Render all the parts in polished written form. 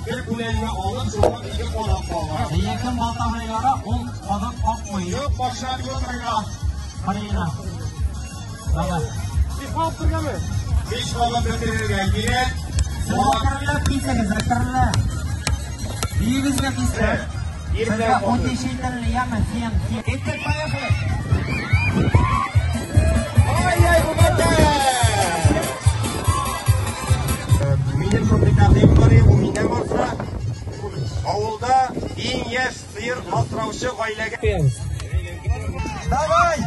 bir kuleliğine oğlum sonra iki kolak bağlar. Yakın baltamaylara ol adam kalkmayın. Yok başlar götürüyor. Parayla. Baba. Bir kaptırga mı? Beş kolak götürürken yine. Zakarlar piseniz zakarlar. Büyüğümüzle pisler. Mesela o şeytanını yemez. Getir payası. Ay bu kadar. Benim fabrikatayım var ya bu mine varsa avulda en yaş sıyır asravşı ailega koyamiz. Davay!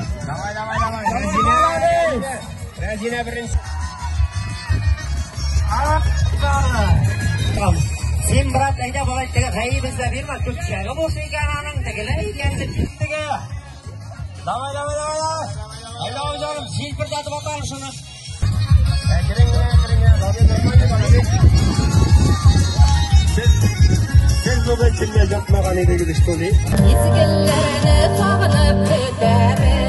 Razine birinci. Tamam. Sen berat ayda balaytega g'ayib bizda berma. Ko'chaga bo'sh ekanning tegilaygan tega. Davay. Ayda o'zim jilpirdatib otarim shuni. Siz bu kimga yapmagan edingiz to'li? Ezgillarini tog'inib ko'tarib